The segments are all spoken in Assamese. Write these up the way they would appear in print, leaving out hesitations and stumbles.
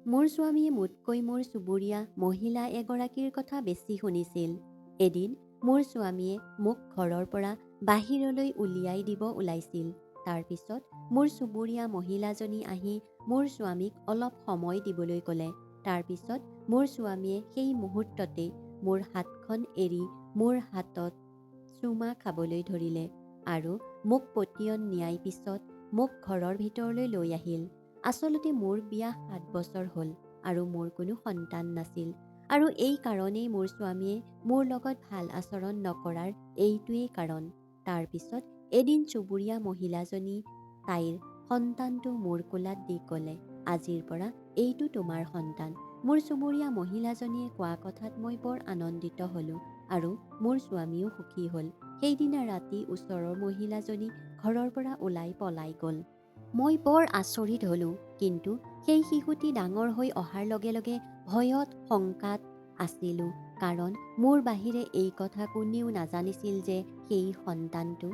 মোৰ স্বামীয়ে মোতকৈ মোৰ চুবুৰীয়া মহিলা এগৰাকীৰ কথা বেছি শুনিছিল। এদিন মোৰ স্বামীয়ে মোক ঘৰৰ পৰা বাহিৰলৈ উলিয়াই দিব ওলাইছিল। তাৰপিছত মোৰ চুবুৰীয়া মহিলাজনী আহি মোৰ স্বামীক অলপ সময় দিবলৈ ক'লে। তাৰপিছত মোৰ স্বামীয়ে সেই মুহূৰ্ততে মোৰ হাতখন এৰি মোৰ হাতত চুমা খাবলৈ ধৰিলে আৰু মোক পতিয়ন নিয়াই পিছত মোক ঘৰৰ ভিতৰলৈ লৈ আহিল। আচলতে মোৰ বিয়া 7 বছৰ হ'ল আৰু মোৰ কোনো সন্তান নাছিল, আৰু এই কাৰণেই মোৰ স্বামীয়ে মোৰ লগত ভাল আচৰণ নকৰাৰ এইটোৱেই কাৰণ। তাৰপিছত এদিন চুবুৰীয়া মহিলাজনী তাইৰ সন্তানটো মোৰ কোলাত দি ক'লে, আজিৰ পৰা এইটো তোমাৰ সন্তান। মোৰ চুবুৰীয়া মহিলাজনীয়ে কোৱা কথাত মই বৰ আনন্দিত হ'লোঁ আৰু মোৰ স্বামীও সুখী হ'ল। সেইদিনা ৰাতি ওচৰৰ মহিলাজনী ঘৰৰ পৰা ওলাই পলাই গ'ল। মই বৰ আচৰিত হ'লোঁ, কিন্তু সেই শিশুটি ডাঙৰ হৈ অহাৰ লগে লগে ভয়ত শংকাত আছিলোঁ, কাৰণ মোৰ বাহিৰে এই কথা কোনেও নাজানিছিল যে সেই সন্তানটো।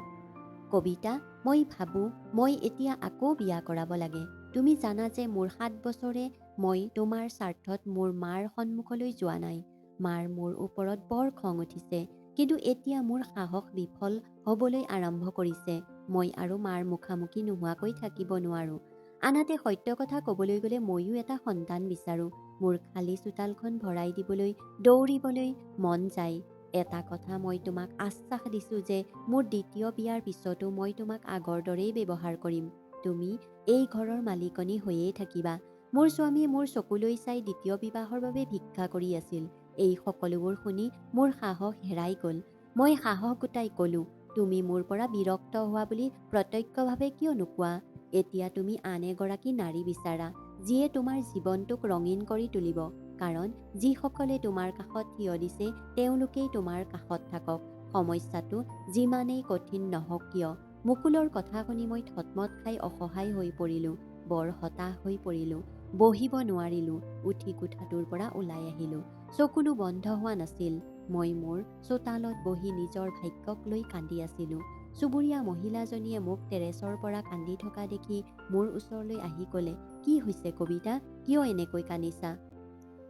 কবিতা, মই ভাবোঁ মই এতিয়া আকৌ বিয়া কৰাব লাগে। তুমি জানা যে মোৰ 7 বছৰে মই তোমাৰ স্বাৰ্থত মোৰ মাৰ সন্মুখলৈ যোৱা নাই। মাৰ মোৰ ওপৰত বৰ খং উঠিছে, কিন্তু এতিয়া মোৰ সাহস বিফল হ'বলৈ আৰম্ভ কৰিছে। মই আৰু মাৰ মুখামুখি নোহোৱাকৈ থাকিব নোৱাৰোঁ। আনহাতে সত্য কথা ক'বলৈ গ'লে ময়ো এটা সন্তান বিচাৰোঁ। মোৰ খালী চোতালখন ভৰাই দিবলৈ দৌৰিবলৈ মন যায়। এটা কথা মই তোমাক আশ্বাস দিছোঁ যে মোৰ দ্বিতীয় বিয়াৰ পিছতো মই তোমাক আগৰ দৰেই ব্যৱহাৰ কৰিম। তুমি এই ঘৰৰ মালিকনী হৈয়ে থাকিবা। মোৰ স্বামীয়ে মোৰ চকুলৈ চাই দ্বিতীয় বিবাহৰ বাবে ভিক্ষা কৰি আছিল। এই সকলোবোৰ শুনি মোৰ সাহস হেৰাই গ'ল। মই সাহস গোটাই ক'লোঁ, তুমি মোৰ পৰা বিৰক্ত হোৱা বুলি প্ৰত্যক্ষভাৱে কিয় নোকোৱা? এতিয়া তুমি আন এগৰাকী নাৰী বিচাৰা, যিয়ে তোমাৰ জীৱনটোক ৰঙীন কৰি তুলিব। কাৰণ যিসকলে তোমাৰ কাষত থিয় দিছে তেওঁলোকেই তোমাৰ কাষত থাকক, সমস্যাটো যিমানেই কঠিন নহওক কিয়। মুকুলৰ কথা শুনি মই থতমত খাই অসহায় হৈ পৰিলোঁ, বৰ হতাশ হৈ পৰিলোঁ। বহিব নোৱাৰিলোঁ, উঠি কোঠাটোৰ পৰা ওলাই আহিলোঁ। চকুলো বন্ধ হোৱা নাছিল। মই মোৰ চোতালত বহি নিজৰ ভাগ্যক লৈ কান্দি আছিলোঁ। চুবুৰীয়া মহিলাজনীয়ে মোক টেৰেছৰ পৰা কান্দি থকা দেখি মোৰ ওচৰলৈ আহি ক'লে, কি হৈছে কবিতা, কিয় এনেকৈ কান্দিছা?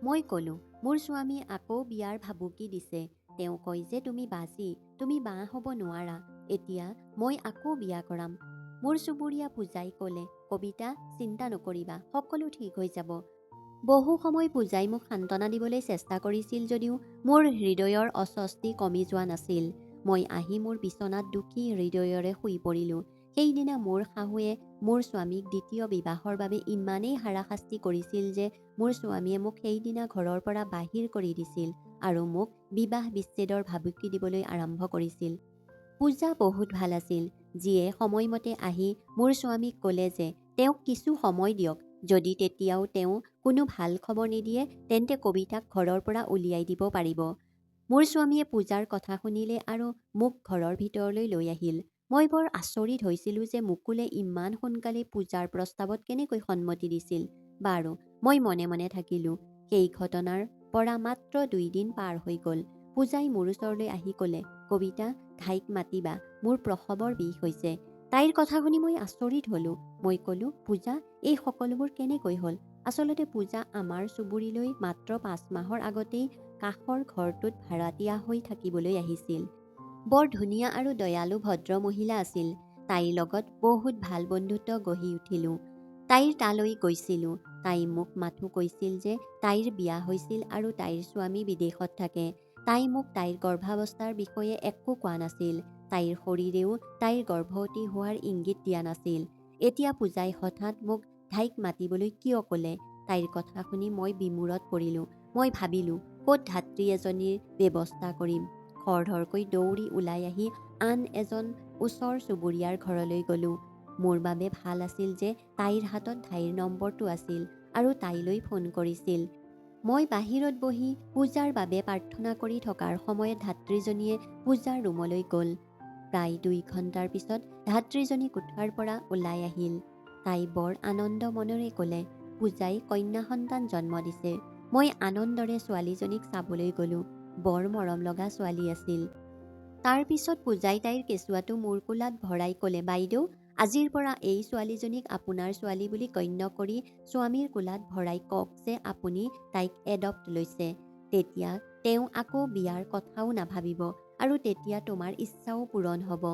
মই ক'লোঁ, মোৰ স্বামীয়ে আকৌ বিয়াৰ ভাবুকি দিছে। তেওঁ কয় যে তুমি বাজি, তুমি বাঁ হ'ব নোৱাৰা। এতিয়া মই আকৌ বিয়া কৰাম। মোৰ চুবুৰীয়া পূজাই ক'লে, কবিতা, চিন্তা নকৰিবা, সকলো ঠিক হৈ যাব। বহু সময় পূজাই মোক সান্ত্বনা দিবলৈ চেষ্টা কৰিছিল যদিও মোৰ হৃদয়ৰ অস্বস্তি কমি যোৱা নাছিল। মই আহি মোৰ বিচনাত দুখী হৃদয়ৰে শুই পৰিলোঁ। সেইদিনা মোৰ শাহুৱে মোৰ স্বামীক দ্বিতীয় বিবাহৰ বাবে ইমানেই হাৰাশাস্তি কৰিছিল যে মোৰ স্বামীয়ে মোক সেইদিনা ঘৰৰ পৰা বাহিৰ কৰি দিছিল আৰু মোক বিবাহ বিচ্ছেদৰ ভাবুকি দিবলৈ আৰম্ভ কৰিছিল। পূজা বহুত ভাল আছিল, যিয়ে সময়মতে আহি মোৰ স্বামীক ক'লে যে তেওঁক কিছু সময় দিয়ক। যদি তেতিয়াও তেওঁ কোনো ভাল খবৰ নিদিয়ে তেন্তে কবিতাক ঘৰৰ পৰা উলিয়াই দিব পাৰিব। মোৰ স্বামীয়ে পূজাৰ কথা শুনিলে আৰু মোক ঘৰৰ ভিতৰলৈ লৈ আহিল। মই বৰ আচৰিত হৈছিলোঁ যে মুকুলে ইমান সোনকালে পূজাৰ প্ৰস্তাৱত কেনেকৈ সন্মতি দিছিল। বাৰু, মই মনে মনে থাকিলোঁ। সেই ঘটনাৰ পৰা মাত্ৰ 2 দিন পাৰ হৈ গ'ল। পূজাই মোৰ ওচৰলৈ আহি ক'লে, কবিতা, ঘাইক মাতিবা, মোৰ প্ৰসৱৰ বিষ হৈছে। তাইৰ কথা শুনি মই আচৰিত হ'লোঁ। মই ক'লোঁ, পূজা, এই সকলোবোৰ কেনেকৈ হ'ল? আচলতে পূজা আমাৰ চুবুৰীলৈ মাত্ৰ 5 মাহৰ আগতেই কাষৰ ঘৰটোত ভাড়াতীয়া হৈ থাকিবলৈ আহিছিল। বৰ ধুনীয়া আৰু দয়ালু ভদ্ৰ মহিলা আছিল। তাইৰ লগত বহুত ভাল বন্ধুত্ব গঢ়ি উঠিলোঁ। তাইৰ তালৈ গৈছিলোঁ। তাই মোক মাথো কৈছিল যে তাইৰ বিয়া হৈছিল আৰু তাইৰ স্বামী বিদেশত থাকে। তাই মোক তাইৰ গৰ্ভাৱস্থাৰ বিষয়ে একো কোৱা নাছিল। তাইৰ শৰীৰেও তাইৰ গৰ্ভৱতী হোৱাৰ ইংগিত দিয়া নাছিল। এতিয়া পূজাই হঠাৎ মোক ঘাইক মাতিবলৈ কিয় ক'লে? তাইৰ কথা শুনি মই বিমূৰত পৰিলোঁ। মই ভাবিলোঁ, ক'ত ধাত্ৰী এজনীৰ ব্যৱস্থা কৰিম। খৰধৰকৈ দৌৰি ওলাই আহি আন এজন ওচৰ চুবুৰীয়াৰ ঘৰলৈ গ'লোঁ। মোৰ বাবে ভাল আছিল যে তাইৰ হাতত ধাইৰ নম্বৰটো আছিল আৰু তাইলৈ ফোন কৰিছিল। মই বাহিৰত বহি পূজাৰ বাবে প্ৰাৰ্থনা কৰি থকাৰ সময়ত ধাত্ৰীজনীয়ে পূজাৰ ৰুমলৈ গ'ল। প্ৰায় 2 ঘণ্টাৰ পিছত ধাত্ৰীজনী কোঠাৰ পৰা ওলাই আহিল। তাই বৰ আনন্দ মনেৰে ক'লে, পূজাই কন্যা সন্তান জন্ম দিছে। মই আনন্দৰে ছোৱালীজনীক চাবলৈ গ'লোঁ। বৰ মৰম লগা ছোৱালী আছিল। তাৰ পিছত পূজাই তাইৰ কেঁচুৱাটো মোৰ কোলাত ভৰাই ক'লে, বাইদেউ, আজিৰ পৰা এই ছোৱালীজনীক আপোনাৰ ছোৱালী বুলি গণ্য কৰি স্বামীৰ কোলাত ভৰাই কওক যে আপুনি তাইক এডপ্ট লৈছে। তেতিয়া তেওঁ আকৌ বিয়াৰ কথাও নাভাবিব আৰু তেতিয়া তোমাৰ ইচ্ছাও পূৰণ হ'ব।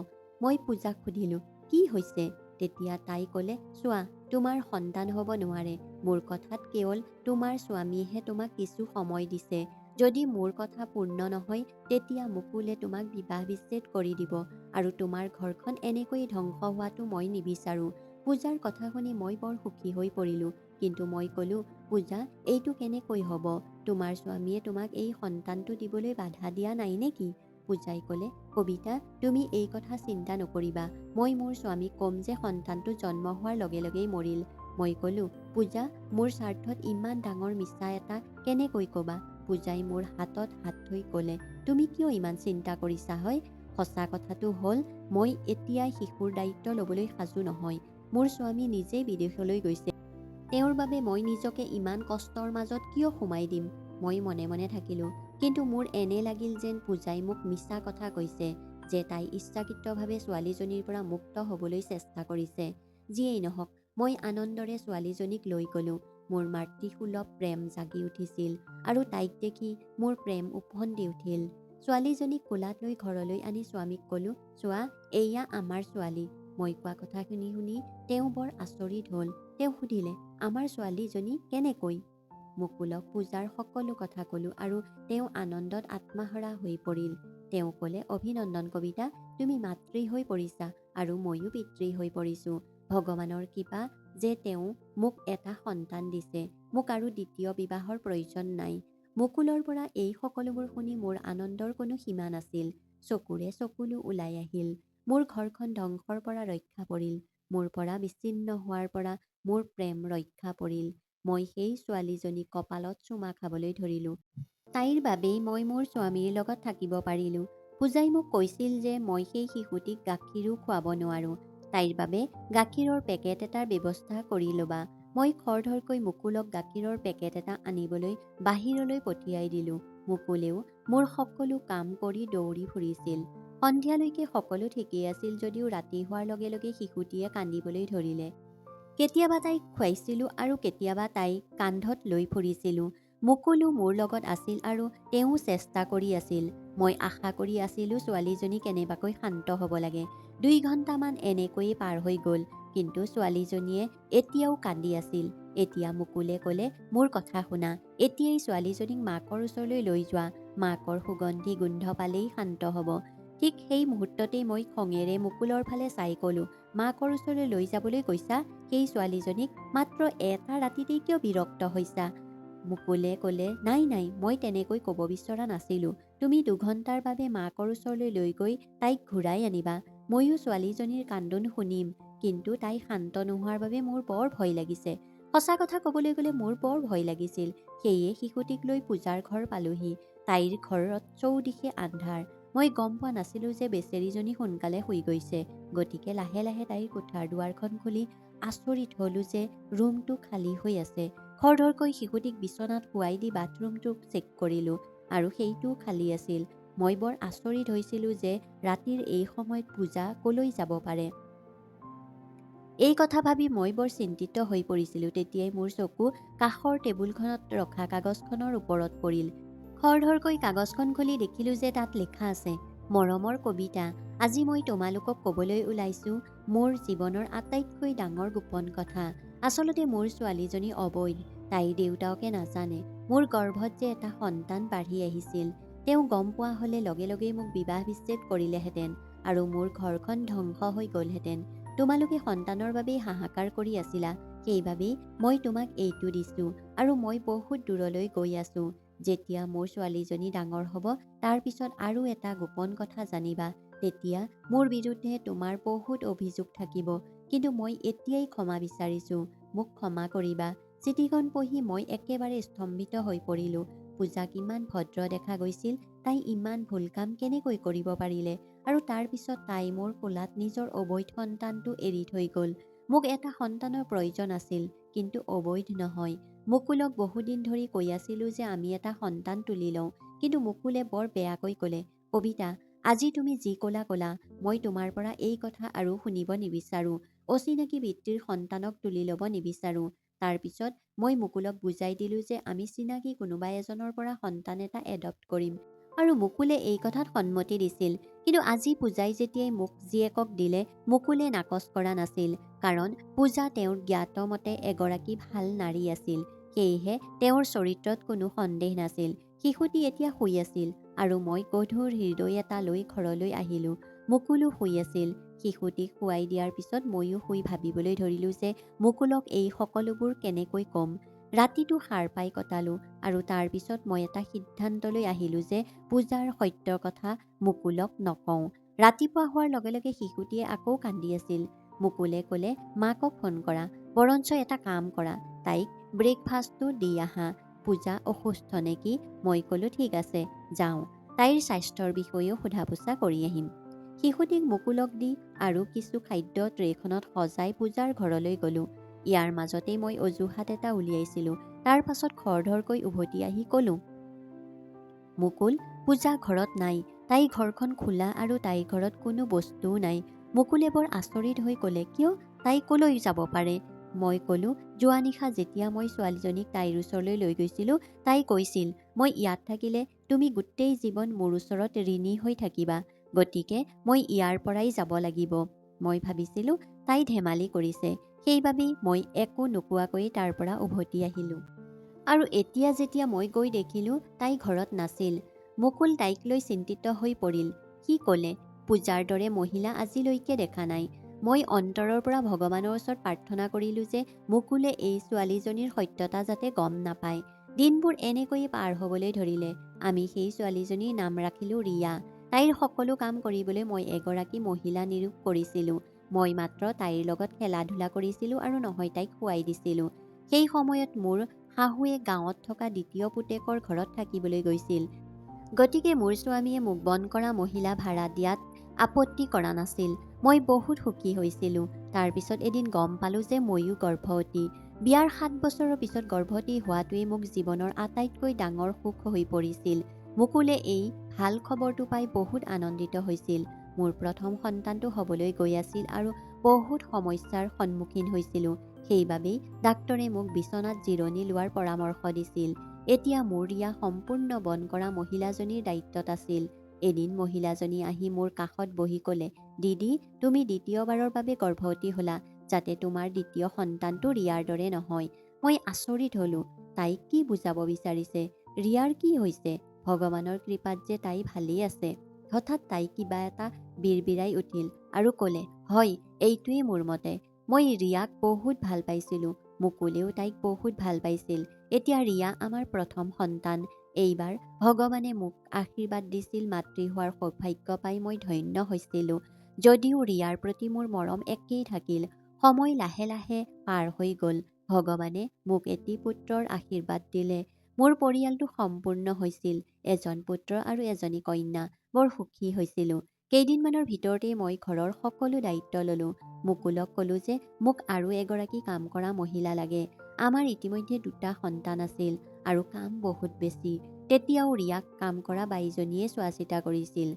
মই পূজাক সুধিলোঁ, কি হৈছে? তেতিয়া তাই ক'লে, চোৱা, তোমাৰ সন্তান হ'ব নোৱাৰে। মোৰ কথাত কেৱল তোমাৰ স্বামীয়েহে তোমাক কিছু সময় দিছে। যদি মোৰ কথা পূৰ্ণ নহয় তেতিয়া মুকুলে তোমাক বিবাহ বিচ্ছেদ কৰি দিব আৰু তোমাৰ ঘৰখন এনেকৈ ধ্বংস হোৱাটো মই নিবিচাৰোঁ। পূজাৰ কথা শুনি মই বৰ সুখী হৈ পৰিলোঁ। কিন্তু মই ক'লোঁ, পূজা, এইটো কেনেকৈ হ'ব? তোমাৰ স্বামীয়ে তোমাক এই সন্তানটো দিবলৈ বাধা দিয়া নাই নেকি? পূজাই ক'লে, কবিতা, তুমি এই কথা চিন্তা নকৰিবা। মই মোৰ স্বামীক ক'ম যে সন্তানটো জন্ম হোৱাৰ লগে লগেই মৰিল। মই ক'লোঁ, পূজা, মোৰ স্বাৰ্থত ইমান ডাঙৰ মিছা এটা কেনেকৈ ক'বা? পূজাই মোৰ হাতত হাত থৈ ক'লে, তুমি কিয় ইমান চিন্তা কৰিছা হয়? সঁচা কথাটো হ'ল, মই এতিয়াই শিশুৰ দায়িত্ব ল'বলৈ সাজু নহয়। মোৰ স্বামী নিজেই বিদেশলৈ গৈছে। তেওঁৰ বাবে মই নিজকে ইমান কষ্টৰ মাজত কিয় সোমাই দিম? মই মনে মনে থাকিলোঁ। কিন্তু মোৰ এনে লাগিল যেন পূজাই মোক মিছা কথা কৈছে, যে তাই ইচ্ছাকৃতভাৱে ছোৱালীজনীৰ পৰা মুক্ত হ'বলৈ চেষ্টা কৰিছে। যিয়েই নহওক, মই আনন্দৰে ছোৱালীজনীক লৈ গ'লোঁ। মোৰ মাতৃসুলভ প্ৰেম জাগি উঠিছিল আৰু তাইক দেখি মোৰ প্ৰেম উফণ্ডি উঠিল। ছোৱালীজনীক কোলাত লৈ ঘৰলৈ আনি স্বামীক ক'লোঁ, চোৱা, এয়া আমাৰ ছোৱালী। মই কোৱা কথাখিনি শুনি তেওঁ বৰ আচৰিত হ'ল। তেওঁ সুধিলে, আমাৰ ছোৱালীজনী কেনেকৈ? মুকুলক পূজাৰ সকলো কথা ক'লোঁ আৰু তেওঁ আনন্দত আত্মহাৰা হৈ পৰিল। তেওঁ ক'লে, অভিনন্দন কবিতা, তুমি মাতৃ হৈ পৰিছা আৰু ময়ো পিতৃ হৈ পৰিছোঁ। ভগৱানৰ কৃপা যে তেওঁ মোক এটা সন্তান দিছে। মোক আৰু দ্বিতীয় বিবাহৰ প্ৰয়োজন নাই। মুকুলৰ পৰা এই সকলোবোৰ শুনি মোৰ আনন্দৰ কোনো সীমা নাছিল। চকুৰে চকুলো ওলাই আহিল। মোৰ ঘৰখন ধ্বংসৰ পৰা ৰক্ষা পৰিল। মোৰ পৰা বিচ্ছিন্ন হোৱাৰ পৰা মোৰ প্ৰেম ৰক্ষা পৰিল। মই সেই ছোৱালীজনীক কপালত চুমা খাবলৈ ধৰিলোঁ। তাইৰ বাবেই মই মোৰ স্বামীৰ লগত থাকিব পাৰিলোঁ। পূজাই মোক কৈছিল যে মই সেই শিশুটিক গাখীৰো খুৱাব নোৱাৰোঁ। তাইৰ বাবে গাখীৰৰ পেকেট এটাৰ ব্যৱস্থা কৰি ল'বা। মই খৰধৰকৈ মুকুলক গাখীৰৰ পেকেট এটা আনিবলৈ বাহিৰলৈ পঠিয়াই দিলোঁ। মুকুলেও মোৰ সকলো কাম কৰি দৌৰি ফুৰিছিল। সন্ধিয়ালৈকে সকলো ঠিকেই আছিল যদিও ৰাতি হোৱাৰ লগে লগে শিশুটিয়ে কান্দিবলৈ ধৰিলে। কেতিয়াবা তাইক খুৱাইছিলোঁ আৰু কেতিয়াবা তাইক কান্ধত লৈ ফুৰিছিলোঁ। মুকুলো মোৰ লগত আছিল আৰু তেওঁ চেষ্টা কৰি আছিল। মই আশা কৰি আছিলোঁ ছোৱালীজনী কেনেবাকৈ শান্ত হ'ব লাগে। 2 ঘণ্টামান এনেকৈয়ে পাৰ হৈ গ'ল, কিন্তু ছোৱালীজনীয়ে এতিয়াও কান্দি আছিল। এতিয়া মুকুলে ক'লে, মোৰ কথা শুনা, এতিয়াই ছোৱালীজনীক মাকৰ ওচৰলৈ লৈ যোৱা। মাকৰ সুগন্ধি গোন্ধ পালেই শান্ত হ'ব। ঠিক সেই মুহূৰ্ততেই মই খঙেৰে মুকুলৰ ফালে চাই ক'লোঁ, মাকৰ ওচৰলৈ লৈ যাবলৈ কৈছা? সেই ছোৱালীজনীক মাত্ৰ এটা ৰাতিতেই কিয় বিৰক্ত হৈছা? মুকুলে ক'লে, নাই নাই, মই তেনেকৈ ক'ব বিচৰা নাছিলোঁ। তুমি 2 ঘণ্টাৰ বাবে মাকৰ ওচৰলৈ লৈ গৈ তাইক ঘূৰাই আনিবা। ময়ো ছোৱালীজনীৰ কান্দোন শুনিম, কিন্তু তাই শান্ত নোহোৱাৰ বাবে মোৰ বৰ ভয় লাগিছে। সঁচা কথা ক'বলৈ গ'লে মোৰ বৰ ভয় লাগিছিল। সেয়ে শিশুটিক লৈ পূজাৰ ঘৰ পালোহি। তাইৰ ঘৰত চৌদিশে আন্ধাৰ। মই গম পোৱা নাছিলোঁ যে বেচেৰীজনী সোনকালে শুই গৈছে। গতিকে লাহে লাহে তাইৰ কোঠাৰ দুৱাৰখন খুলি আচৰিত হ'লোঁ যে ৰুমটো খালী হৈ আছে। খৰধৰকৈ শিশুটিক বিচনাত শুৱাই দি বাথৰুমটো চেক কৰিলোঁ আৰু সেইটোও খালী আছিল। মই বৰ আচৰিত হৈছিলোঁ যে ৰাতিৰ এই সময়ত পূজা ক'লৈ যাব পাৰে। এই কথা ভাবি মই বৰ চিন্তিত হৈ পৰিছিলোঁ। তেতিয়াই মোৰ চকু কাষৰ টেবুলখনত ৰখা কাগজখনৰ ওপৰত পৰিল। খৰধৰকৈ কাগজখন খুলি দেখিলোঁ যে তাত লিখা আছে, মৰমৰ কবিতা, আজি মই তোমালোকক ক'বলৈ ওলাইছোঁ মোৰ জীৱনৰ আটাইতকৈ ডাঙৰ গোপন কথা। আচলতে মোৰ ছোৱালীজনী অবৈধ। তাইৰ দেউতাকে নাজানে। মোৰ গৰ্ভত যে এটা সন্তান বাঢ়ি আহিছিল। তেওঁ গম পোৱা হ'লে লগে লগেই মোক বিবাহ বিচ্ছেদ কৰিলেহেঁতেন আৰু মোৰ ঘৰখন ধ্বংস হৈ গ'লহেঁতেন। তোমালোকে সন্তানৰ বাবেই হাহাকাৰ কৰি আছিলা। সেইবাবেই মই তোমাক এইটো দিছোঁ আৰু মই বহুত দূৰলৈ গৈ আছোঁ। যেতিয়া মোৰ ছোৱালীজনী ডাঙৰ হ'ব, তাৰ পিছত আৰু এটা গোপন কথা জানিবা। তেতিয়া মোৰ বিৰুদ্ধে তোমাৰ বহুত অভিযোগ থাকিব, কিন্তু মই এতিয়াই ক্ষমা বিচাৰিছোঁ। মোক ক্ষমা কৰিবা। চিঠিখন পঢ়ি মই একেবাৰে স্তম্ভিত হৈ পৰিলোঁ। পূজা কিমান ভদ্ৰ দেখা গৈছিল, তাই ইমান ভুল কাম কেনেকৈ কৰিব পাৰিলে? আৰু তাৰ পিছত তাই মোৰ কোলাত নিজৰ অবৈধ সন্তানটো এৰি থৈ গ'ল। মোক এটা সন্তানৰ প্ৰয়োজন আছিল, কিন্তু অবৈধ নহয়। মুকুলক বহুদিন ধৰি কৈ আছিলোঁ যে আমি এটা সন্তান তুলি লওঁ, কিন্তু মুকুলে বৰ বেয়াকৈ ক'লে, কবিতা, আজি তুমি যি ক'লা, মই তোমাৰ পৰা এই কথা আৰু শুনিব নিবিচাৰোঁ। অচিনাকি পিতৃৰ সন্তানক তুলি ল'ব নিবিচাৰোঁ। তাৰপিছত মই মুকুলক বুজাই দিলোঁ যে আমি চিনাকি কোনোবা এজনৰ পৰা সন্তান এটা এডপ্ট কৰিম। আৰু মুকুলে এই কথাত সন্মতি দিছিল। কিন্তু আজি পূজাই যেতিয়াই মোক জীয়েকক দিলে, মুকুলে নাকচ কৰা নাছিল। কাৰণ পূজা তেওঁৰ জ্ঞাত মতে এগৰাকী ভাল নাৰী আছিল। সেয়েহে তেওঁৰ চৰিত্ৰত কোনো সন্দেহ নাছিল। শিশুটি এতিয়া শুই আছিল আৰু মই গধুৰ হৃদয় এটা লৈ ঘৰলৈ আহিলোঁ। মুকুলো শুই আছিল। শিশুটিক শুৱাই দিয়াৰ পিছত ময়ো শুই ভাবিবলৈ ধৰিলোঁ যে মুকুলক এই সকলোবোৰ কেনেকৈ ক'ম। ৰাতিটো সাৰ পাই কটালোঁ আৰু তাৰ পিছত মই এটা সিদ্ধান্তলৈ আহিলোঁ যে পূজাৰ সত্য কথা মুকুলক নকওঁ। ৰাতিপুৱা হোৱাৰ লগে লগে শিশুটিয়ে আকৌ কান্দি আছিল। মুকুলে ক'লে, মাকক ফোন কৰা, বৰঞ্চ এটা কাম কৰা, তাইক ব্ৰেকফাষ্টটো দি আহা। পূজা অসুস্থ নেকি? মই ক'লোঁ, ঠিক আছে, যাওঁ। তাইৰ স্বাস্থ্যৰ বিষয়েও সোধা পোছা কৰি আহিম। শিশুটিক মুকুলক দি আৰু কিছু খাদ্য ট্ৰেখনত সজাই পূজাৰ ঘৰলৈ গ'লোঁ। ইয়াৰ মাজতেই মই অজুহাত এটা উলিয়াইছিলোঁ। তাৰ পাছত খৰধৰকৈ উভতি আহি ক'লোঁ, মুকুল, পূজা ঘৰত নাই। তাইৰ ঘৰখন খোলা আৰু তাইৰ ঘৰত কোনো বস্তুও নাই। মুকুলে বৰ আচৰিত হৈ ক'লে, কিয়? তাই ক'লৈ যাব পাৰে? মই ক'লোঁ, যোৱা নিশা যেতিয়া মই ছোৱালীজনীক তাইৰ ওচৰলৈ লৈ গৈছিলোঁ, তাই কৈছিল, মই ইয়াত থাকিলে তুমি গোটেই জীৱন মোৰ ওচৰত ঋণী হৈ থাকিবা। গতিকে মই ইয়াৰ পৰাই যাব লাগিব। মই ভাবিছিলোঁ তাই ধেমালি কৰিছে। সেইবাবেই মই একো নোকোৱাকৈয়ে তাৰ পৰা উভতি আহিলোঁ। আৰু এতিয়া যেতিয়া মই গৈ দেখিলোঁ তাই ঘৰত নাছিল। মুকুল তাইক লৈ চিন্তিত হৈ পৰিল। সি ক'লে, পূজাৰ দৰে মহিলা আজিলৈকে দেখা নাই। মই অন্তৰৰ পৰা ভগৱানৰ ওচৰত প্ৰাৰ্থনা কৰিলোঁ যে মুকুলে এই ছোৱালীজনীৰ সত্যতা যাতে গম নাপায়। দিনবোৰ এনেকৈয়ে পাৰ হ'বলৈ ধৰিলে। আমি সেই ছোৱালীজনীৰ নাম ৰাখিলোঁ ৰিয়া। তাইৰ সকলো কাম কৰিবলৈ মই এগৰাকী মহিলা নিয়োগ কৰিছিলোঁ। মই মাত্ৰ তাইৰ লগত খেলা ধূলা কৰিছিলোঁ আৰু নহয় তাইক শুৱাই দিছিলোঁ। সেই সময়ত মোৰ শাহুৱে গাঁৱত থকা দ্বিতীয় পুতেকৰ ঘৰত থাকিবলৈ গৈছিল। গতিকে মোৰ স্বামীয়ে মোক বন কৰা মহিলা ভাড়া দিয়াত আপত্তি কৰা নাছিল। মই বহুত সুখী হৈছিলোঁ। তাৰপিছত এদিন গম পালোঁ যে ময়ো গৰ্ভৱতী। বিয়াৰ 7 বছৰৰ পিছত গৰ্ভৱতী হোৱাটোৱেই মোক জীৱনৰ আটাইতকৈ ডাঙৰ সুখ হৈ পৰিছিল। মুকুলে এই ভাল খবৰটো পাই বহুত আনন্দিত হৈছিল। মোৰ প্ৰথম সন্তানটো হ'বলৈ গৈ আছিল আৰু বহুত সমস্যাৰ সন্মুখীন হৈছিলোঁ। সেইবাবেই ডাক্তৰে মোক বিচনাত জিৰণি লোৱাৰ পৰামৰ্শ দিছিল। এতিয়া মোৰ ৰিয়া সম্পূৰ্ণ বন কৰা মহিলাজনীৰ দায়িত্বত আছিল। এদিন মহিলাজনী আহি মোৰ কাষত বহি ক'লে, দিদি, তুমি দ্বিতীয়বাৰৰ বাবে গৰ্ভৱতী হ'লা, যাতে তোমাৰ দ্বিতীয় সন্তানটো ৰিয়াৰ দৰে নহয়। মই আচৰিত হ'লোঁ। তাইক কি বুজাব বিচাৰিছে? ৰিয়াৰ কি হৈছে? ভগৱানৰ কৃপাত যে তাই ভালেই আছে। হঠাৎ তাই কিবা এটা বিৰবিৰাই উঠিল আৰু ক'লে, হয়, এইটোৱেই মোৰ মতে। মই ৰিয়াক বহুত ভাল পাইছিলোঁ। মুকুলেও তাইক বহুত ভাল পাইছিল। এতিয়া ৰিয়া আমাৰ প্ৰথম সন্তান। এইবাৰ ভগৱানে মোক আশীৰ্বাদ দিছিল। মাতৃ হোৱাৰ সৌভাগ্য পাই মই ধন্য হৈছিলোঁ। যদিও ৰিয়াৰ প্ৰতি মোৰ মৰম একেই থাকিল। সময় লাহে লাহে পাৰ হৈ গ'ল। ভগৱানে মোক এটি পুত্ৰৰ আশীৰ্বাদ দিলে। মোৰ পৰিয়ালটো সম্পূৰ্ণ হৈছিল। এজন পুত্ৰ আৰু এজনী কন্যা। বৰ সুখী হৈছিলোঁ। কেইদিনমানৰ ভিতৰতেই মই ঘৰৰ সকলো দায়িত্ব ল'লোঁ। মুকুলক ক'লোঁ যে মোক আৰু এগৰাকী কাম কৰা মহিলা লাগে। আমাৰ ইতিমধ্যে 2টা সন্তান আছিল আৰু কাম বহুত বেছি। তেতিয়াও ৰিয়াক কাম কৰা বাইজনীয়ে চোৱা চিতা কৰিছিল।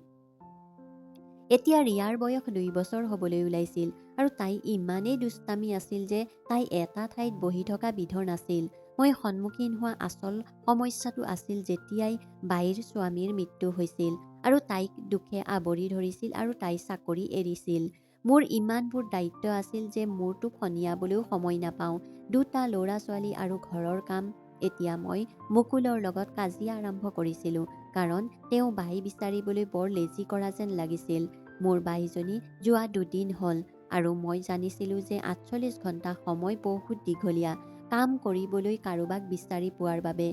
এতিয়া ৰিয়াৰ বয়স 2 বছৰ হ'বলৈ ওলাইছিল আৰু তাই ইমানেই দুষ্টামি আছিল যে তাই এটা ঠাইত বহি থকা বিধৰ নাছিল। মই সন্মুখীন হোৱা আচল সমস্যাটো আছিল যেতিয়াই বাইৰ স্বামীৰ মৃত্যু হৈছিল আৰু তাইক দুখে আৱৰি ধৰিছিল আৰু তাই চাকৰি এৰিছিল। মোৰ ইমানবোৰ দায়িত্ব আছিল যে মোৰ টোপনিয়াবলৈও সময় নাপাওঁ। 2টা ল'ৰা ছোৱালী আৰু ঘৰৰ কাম। এতিয়া মই মুকুলৰ লগত কাজিয়া আৰম্ভ কৰিছিলোঁ। কাৰণ তেওঁ বাই বিচাৰিবলৈ বৰ লেজি কৰা যেন লাগিছিল। মোৰ বাইজনী যোৱা 2 দিন হ'ল আৰু মই জানিছিলোঁ যে 48 ঘণ্টা সময় বহুত দীঘলীয়া কাম কৰিবলৈ কাৰোবাক বিচাৰি পোৱাৰ বাবে।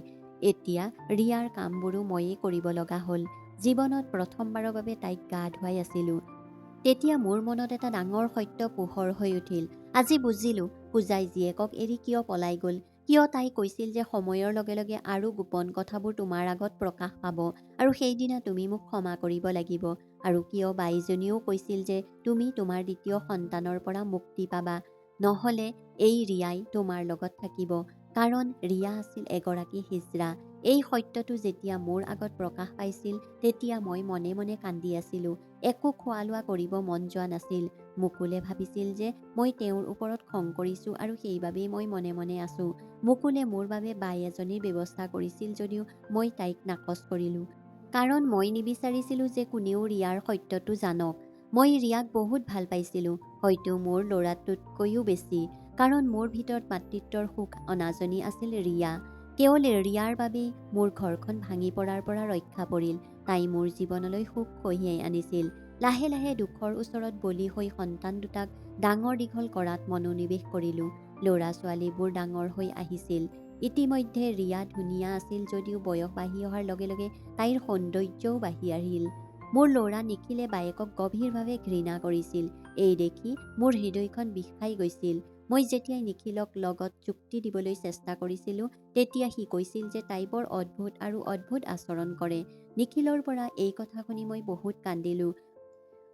এতিয়া ৰিয়াৰ কামবোৰো ময়েই কৰিব লগা হ'ল। জীৱনত প্ৰথমবাৰৰ বাবে তাইক গা ধুৱাই আছিলোঁ। তেতিয়া মোৰ মনত এটা ডাঙৰ সত্য পোহৰ হৈ উঠিল। আজি বুজিলোঁ পূজাই জীয়েকক এৰি কিয় পলাই গ'ল। কিয় তাই কৈছিল যে সময়ৰ লগে লগে আৰু গোপন কথাবোৰ তোমাৰ আগত প্ৰকাশ পাব আৰু সেইদিনা তুমি মোক ক্ষমা কৰিব লাগিব। আৰু কিয় বাইজনীয়েও কৈছিল যে তুমি তোমাৰ দ্বিতীয় সন্তানৰ পৰা মুক্তি পাবা। নহ'লে এই ৰিয়াই তোমাৰ লগত থাকিব। কাৰণ ৰিয়া আছিল এগৰাকী হিজৰা। এই সত্যটো যেতিয়া মোৰ আগত প্ৰকাশ পাইছিল তেতিয়া মই মনে মনে কান্দি আছিলোঁ। একো খোৱা লোৱা কৰিব মন যোৱা নাছিল। মুকুলে ভাবিছিল যে মই তেওঁৰ ওপৰত খং কৰিছোঁ আৰু সেইবাবেই মই মনে মনে আছোঁ। মুকুলে মোৰ বাবে বাই এজনীৰ ব্যৱস্থা কৰিছিল যদিও মই তাইক নাকচ কৰিলোঁ। কাৰণ মই নিবিচাৰিছিলোঁ যে কোনেও ৰিয়াৰ সত্যটো জানক। মই ৰিয়াক বহুত ভাল পাইছিলোঁ, হয়তো মোৰ ল'ৰাটোতকৈও বেছি। কাৰণ মোৰ ভিতৰত মাতৃত্বৰ সুখ অনাজনী আছিল ৰিয়া। কেৱল ৰিয়াৰ বাবেই মোৰ ঘৰখন ভাঙি পৰাৰ পৰা ৰক্ষা পৰিল। তাই মোৰ জীৱনলৈ সুখ কঢ়িয়াই আনিছিল। লাহে লাহে দুখৰ ওচৰত বলি হৈ সন্তান দুটাক ডাঙৰ দীঘল কৰাত মনোনিৱেশ কৰিলোঁ। ল'ৰা ছোৱালীবোৰ ডাঙৰ হৈ আহিছিল। ইতিমধ্যে ৰিয়া ধুনীয়া আছিল যদিও বয়স বাঢ়ি অহাৰ লগে লগে তাইৰ সৌন্দৰ্যও বাঢ়ি আহিল। মোৰ ল'ৰা নিখিলে বায়েকক গভীৰভাৱে ঘৃণা কৰিছিল। এই দেখি মোৰ হৃদয়খন বিষাই গৈছিল। মই যেতিয়াই নিখিলক লগত যুক্তি দিবলৈ চেষ্টা কৰিছিলোঁ তেতিয়া সি কৈছিল যে তাই বৰ অদ্ভুত আৰু অদ্ভুত আচৰণ কৰে। নিখিলৰ পৰা এই কথা শুনি মই বহুত কান্দিলোঁ।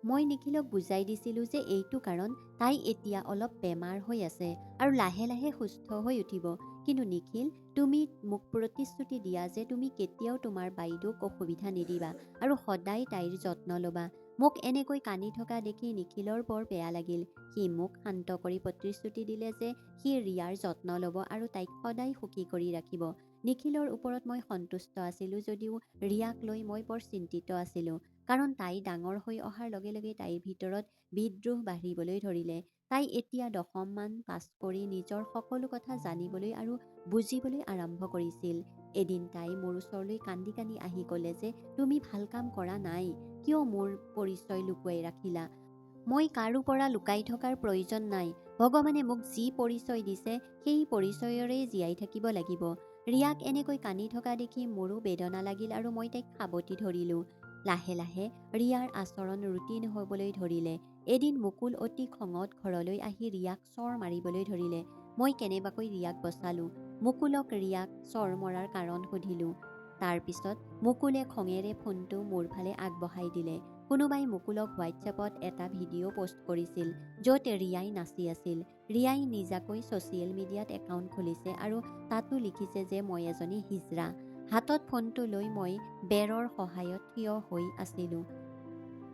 মই নিখিলক বুজাই দিছিলোঁ যে এইটো কাৰণ তাই এতিয়া অলপ বেমাৰ হৈ আছে আৰু লাহে লাহে সুস্থ হৈ উঠিব। কিন্তু নিখিল, তুমি মোক প্ৰতিশ্ৰুতি দিয়া যে তুমি কেতিয়াও তোমাৰ বাইদেউক অসুবিধা নিদিবা আৰু সদায় তাইৰ যত্ন ল'বা। মোক এনেকৈ কান্দি থকা দেখি নিখিলৰ বৰ বেয়া লাগিল। সি মোক শান্ত কৰি প্ৰতিশ্ৰুতি দিলে যে সি ৰিয়াৰ যত্ন ল'ব আৰু তাইক সদায় সুখী কৰি ৰাখিব। নিখিলৰ ওপৰত মই সন্তুষ্ট আছিলোঁ যদিও ৰিয়াক লৈ মই বৰ চিন্তিত আছিলোঁ। কাৰণ তাই ডাঙৰ হৈ অহাৰ লগে লগে তাইৰ ভিতৰত বিদ্ৰোহ বাঢ়িবলৈ ধৰিলে। তাই এতিয়া 10ম মান পাছ কৰি নিজৰ সকলো কথা জানিবলৈ আৰু বুজিবলৈ আৰম্ভ কৰিছিল। এদিন তাই মোৰ ওচৰলৈ কান্দি কান্দি আহি ক'লে যে তুমি ভাল কাম কৰা নাই। কিয় মোৰ পৰিচয় লুকুৱাই ৰাখিলা? মই কাৰো পৰা লুকাই থকাৰ প্ৰয়োজন নাই। ভগৱানে মোক যি পৰিচয় দিছে সেই পৰিচয়ৰেই জীয়াই থাকিব লাগিব। ৰিয়াক এনেকৈ কান্দি থকা দেখি মোৰো বেদনা লাগিল আৰু মই তাইক সাবটি ধৰিলোঁ। লাহে লাহে ৰিয়াৰ আচৰণ ৰুটিন হ'বলৈ ধৰিলে। এদিন মুকুল অতি খঙত ঘৰলৈ আহি ৰিয়াক চৰ মাৰিবলৈ ধৰিলে। মই কেনেবাকৈ ৰিয়াক বচালোঁ। মুকুলক ৰিয়াক চৰ মৰাৰ কাৰণ সুধিলোঁ। তাৰ পিছত মুকুলে খঙেৰে ফোনটো মোৰ ফালে আগবঢ়াই দিলে। কোনোবাই মুকুলক হোৱাটছএপত এটা ভিডিঅ' পোষ্ট কৰিছিল য'ত ৰিয়াই নাচি আছিল। ৰিয়াই নিজাকৈ ছ'চিয়েল মিডিয়াত একাউণ্ট খুলিছে আৰু তাতো লিখিছে যে মই এজনী হিজৰা। হাতত ফোনটো লৈ মই বেৰৰ সহায়ত থিয় হৈ আছিলোঁ।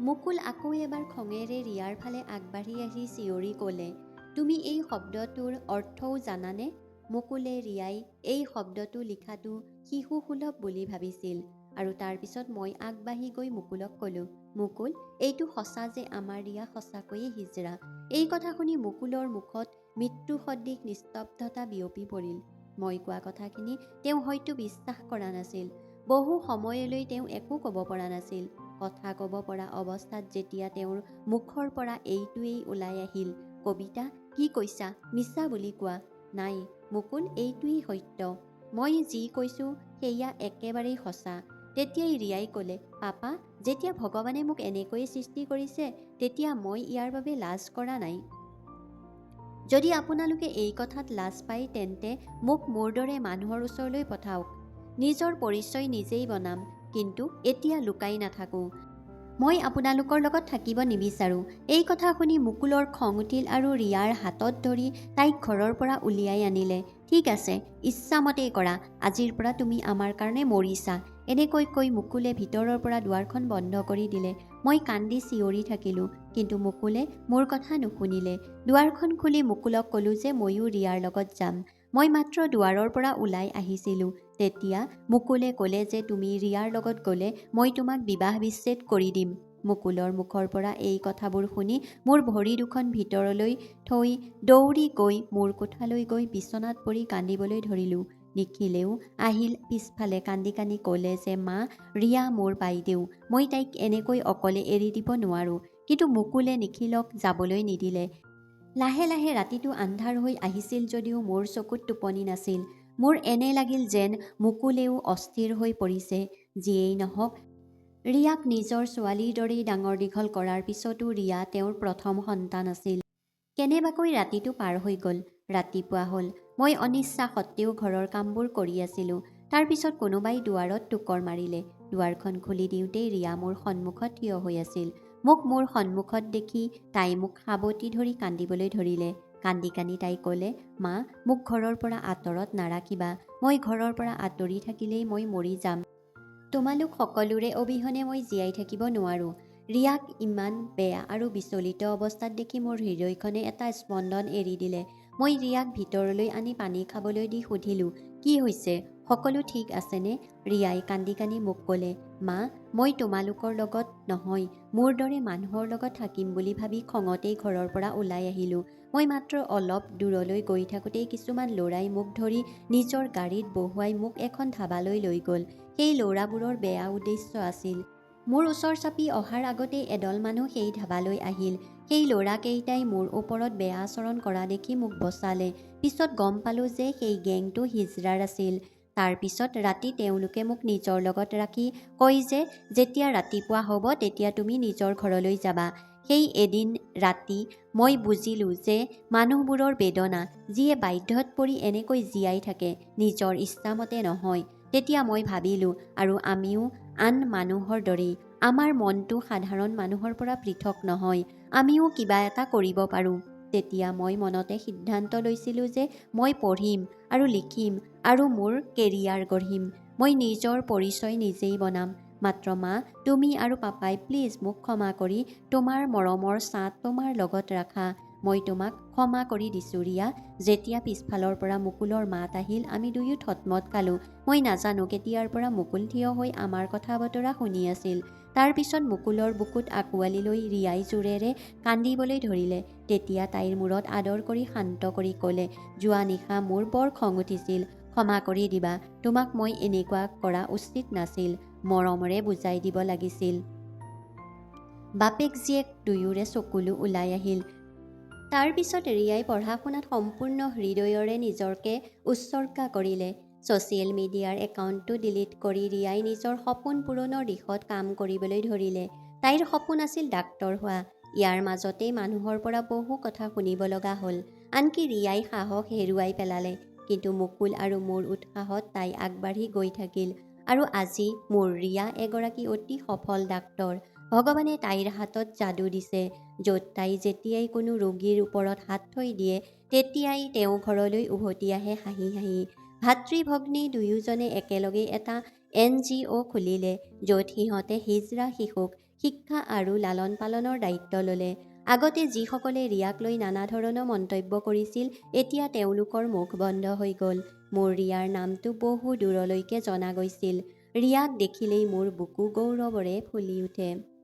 মুকুল আকৌ এবাৰ খঙেৰে ৰিয়াৰ ফালে আগবাঢ়ি আহি চিঞৰি ক'লে, তুমি এই শব্দটোৰ অৰ্থও জানানে? মুকুলে ৰিয়াই এই শব্দটো লিখাটো শিশুসুলভ বুলি ভাবিছিল। আৰু তাৰ পিছত মই আগবাঢ়ি গৈ মুকুলক ক'লোঁ, মুকুল, এইটো সঁচা যে আমাৰ ৰিয়া সঁচাকৈয়ে হিজৰা। এই কথা শুনি মুকুলৰ মুখত মৃত্যুসদৃশ নিস্তব্ধতা বিয়পি পৰিল। মই কোৱা কথাখিনি তেওঁ হয়তো বিশ্বাস কৰা নাছিল। বহু সময়লৈ তেওঁ একো ক'ব পৰা নাছিল। কথা ক'ব পৰা অৱস্থাত যেতিয়া তেওঁৰ মুখৰ পৰা এইটোৱেই ওলাই আহিল, কবিতা, কি কৈছা? মিছা বুলি কোৱা। নাই মুকুল, এইটোৱেই সত্য। মই যি কৈছোঁ সেয়া একেবাৰেই সঁচা। তেতিয়াই ৰিয়াই ক'লে, পাপা, যেতিয়া ভগৱানে মোক এনেকৈয়ে সৃষ্টি কৰিছে তেতিয়া মই ইয়াৰ বাবে লাজ কৰা নাই। যদি আপোনালোকে এই কথাত লাজ পায় তেন্তে মোক মোৰ দৰে মানুহৰ ওচৰলৈ পঠাওক। নিজৰ পৰিচয় নিজেই বনাম, কিন্তু এতিয়া লুকাই নাথাকোঁ। মই আপোনালোকৰ লগত থাকিব নিবিচাৰোঁ। এই কথা শুনি মুকুলৰ খং উঠিল আৰু ৰিয়াৰ হাতত ধৰি তাইক ঘৰৰ পৰা উলিয়াই আনিলে। ঠিক আছে, ইচ্ছামতেই কৰা। আজিৰ পৰা তুমি আমাৰ কাৰণে মৰিছা। এনেকৈ কৈ মুকুলে ভিতৰৰ পৰা দুৱাৰখন বন্ধ কৰি দিলে। মই কান্দি চিঞৰি থাকিলোঁ, কিন্তু মুকুলে মোৰ কথা নুশুনিলে। দুৱাৰখন খুলি মুকুলক ক'লোঁ যে ময়ো ৰিয়াৰ লগত যাম। মই মাত্ৰ দুৱাৰৰ পৰা ওলাই আহিছিলোঁ। তেতিয়া মুকুলে ক'লে যে তুমি ৰিয়াৰ লগত গ'লে মই তোমাক বিবাহ বিচ্ছেদ কৰি দিম। মুকুলৰ মুখৰ পৰা এই কথাবোৰ শুনি মোৰ ভৰি দুখন ভিতৰলৈ থৈ দৌৰি গৈ মোৰ কোঠালৈ গৈ বিচনাত পৰি কান্দিবলৈ ধৰিলোঁ। নিখিলেও আহিল পিছফালে কান্দি কান্দি ক'লে যে মা, ৰিয়া মোৰ বাইদেউ, মই তাইক এনেকৈ অকলে এৰি দিব নোৱাৰোঁ। কিন্তু মুকুলে নিখিলক যাবলৈ নিদিলে। লাহে লাহে ৰাতিটো আন্ধাৰ হৈ আহিছিল যদিও মোৰ চকুত টোপনি নাছিল। মোৰ এনে লাগিল যেন মুকুলেও অস্থিৰ হৈ পৰিছে। যিয়েই নহওক, ৰিয়াক নিজৰ ছোৱালীৰ দৰেই ডাঙৰ দীঘল কৰাৰ পিছতো ৰিয়া তেওঁৰ প্ৰথম সন্তান আছিল। কেনেবাকৈ ৰাতিটো পাৰ হৈ গ'ল। ৰাতিপুৱা হ'ল। মই অনিচ্ছা সত্ত্বেও ঘৰৰ কামবোৰ কৰি আছিলোঁ। তাৰ পিছত কোনোবাই দুৱাৰত টোকৰ মাৰিলে। দুৱাৰখন খুলি দিওঁতেই ৰিয়া মোৰ সন্মুখত থিয় হৈ আছিল। মোক মোৰ সন্মুখত দেখি তাই মোক সাবটি ধৰি কান্দিবলৈ ধৰিলে। কান্দি কান্দি তাই ক'লে, মা, মোক ঘৰৰ পৰা আঁতৰত নাৰাখিবা। মই ঘৰৰ পৰা আঁতৰি থাকিলেই মই মৰি যাম। তোমালোক সকলোৰে অবিহনে মই জীয়াই থাকিব নোৱাৰোঁ। ৰিয়াক ইমান বেয়া আৰু বিচলিত অৱস্থাত দেখি মোৰ হৃদয়খনে এটা স্পন্দন এৰি দিলে। মই ৰিয়াক ভিতৰলৈ আনি পানী খাবলৈ দি সুধিলোঁ, কি হৈছে? সকলো ঠিক আছেনে? ৰিয়াই কান্দি কান্দি মোক ক'লে, মা, মই তোমালোকৰ লগত নহয়, মোৰ দৰে মানুহৰ লগত থাকিম বুলি ভাবি খঙতেই ঘৰৰ পৰা ওলাই আহিলোঁ। মই মাত্ৰ অলপ দূৰলৈ গৈ থাকোঁতেই কিছুমান ল'ৰাই মোক ধৰি নিজৰ গাড়ীত বহুৱাই মোক এখন ধাবালৈ লৈ গ'ল। সেই ল'ৰাবোৰৰ বেয়া উদ্দেশ্য আছিল। মোৰ ওচৰ চাপি অহাৰ আগতেই এদল মানুহ সেই ধাবালৈ আহিল। সেই ল'ৰাকেইটাই মোৰ ওপৰত বেয়া আচৰণ কৰা দেখি মোক বচালে। পিছত গম পালোঁ যে সেই গেংটো হিজৰাৰ আছিল। তাৰ পিছত ৰাতি তেওঁলোকে মোক নিজৰ লগত ৰাখি কয় যে যেতিয়া ৰাতিপুৱা হ'ব তেতিয়া তুমি নিজৰ ঘৰলৈ যাবা। সেই এদিন ৰাতি মই বুজিলোঁ যে মানুহবোৰৰ বেদনা, যিয়ে বাধ্যত পৰি এনেকৈ জীয়াই থাকে, নিজৰ ইচ্ছামতে নহয়। তেতিয়া মই ভাবিলোঁ, আৰু আমিও আন মানুহৰ দৰেই, আমাৰ মনটো সাধাৰণ মানুহৰ পৰা পৃথক নহয়, আমিও কিবা এটা কৰিব পাৰোঁ। তেতিয়া মই মনতে সিদ্ধান্ত লৈছিলোঁ যে মই পঢ়িম আৰু লিখিম আৰু মোৰ কেৰিয়াৰ গঢ়িম। মই নিজৰ পৰিচয় নিজেই বনাম। মাত্ৰ মা, তুমি আৰু পাপাই প্লিজ মোক ক্ষমা কৰি তোমাৰ মৰমৰ ছাঁ তোমাৰ লগত ৰাখা। মই তোমাক ক্ষমা কৰি দিছোঁ ৰিয়া। যেতিয়া পিছফালৰ পৰা মুকুলৰ মাত আহিল, আমি দুয়ো থতমত খালোঁ। মই নাজানো কেতিয়াৰ পৰা মুকুল থিয় হৈ আমাৰ কথা বতৰা শুনি আছিল। তাৰ পিছত মুকুলৰ বুকুত আঁকোৱালি লৈ ৰিয়াই জোৰেৰে কান্দিবলৈ ধৰিলে। তেতিয়া তাইৰ মূৰত আদৰ কৰি শান্ত কৰি ক'লে, যোৱা নিশা মোৰ বৰ খং উঠিছিল, ক্ষমা কৰি দিবা। তোমাক মই এনেকুৱা কৰা উচিত নাছিল, মৰমৰে বুজাই দিব লাগিছিল। বাপেক জীয়েক দুয়োৰে চকুলো ওলাই আহিল। তাৰ পিছত ৰিয়াই পঢ়া শুনাত সম্পূৰ্ণ হৃদয়ৰে নিজকে উৎসৰ্গা কৰিলে। ছ'চিয়েল মিডিয়াৰ একাউণ্টটো ডিলিট কৰি ৰিয়াই নিজৰ সপোন পূৰণৰ দিশত কাম কৰিবলৈ ধৰিলে। তাইৰ সপোন আছিল ডাক্তৰ হোৱা। ইয়াৰ মাজতেই মানুহৰ পৰা বহু কথা শুনিব লগা হ'ল। আনকি ৰিয়াই সাহস হেৰুৱাই পেলালে। কিন্তু মুকুল আৰু মোৰ উৎসাহত তাই আগবাঢ়ি গৈ থাকিল। আৰু আজি মোৰ ৰিয়া এগৰাকী অতি সফল ডাক্তৰ। ভগৱানে তাইৰ হাতত যাদু দিছে, য'ত তাই যেতিয়াই কোনো ৰোগীৰ ওপৰত হাত থৈ দিয়ে, তেতিয়াই তেওঁ ঘৰলৈ উভতি আহে হাঁহি হাঁহি। ভাতৃ-ভগ্নী দুয়োজনে একেলগে এটা NGO খুলিলে, য'ত সিহঁতে হিজৰা শিশুক শিক্ষা আৰু লালন পালনৰ দায়িত্ব ল'লে। আগতে যিসকলে ৰিয়াক লৈ নানা ধৰণৰ মন্তব্য কৰিছিল, এতিয়া তেওঁলোকৰ মুখ বন্ধ হৈ গ'ল। মোৰ ৰিয়াৰ নামটো বহু দূৰলৈকে জনা গৈছিল। ৰিয়াক দেখিলেই মোৰ বুকু গৌৰৱৰে ফুলি উঠে।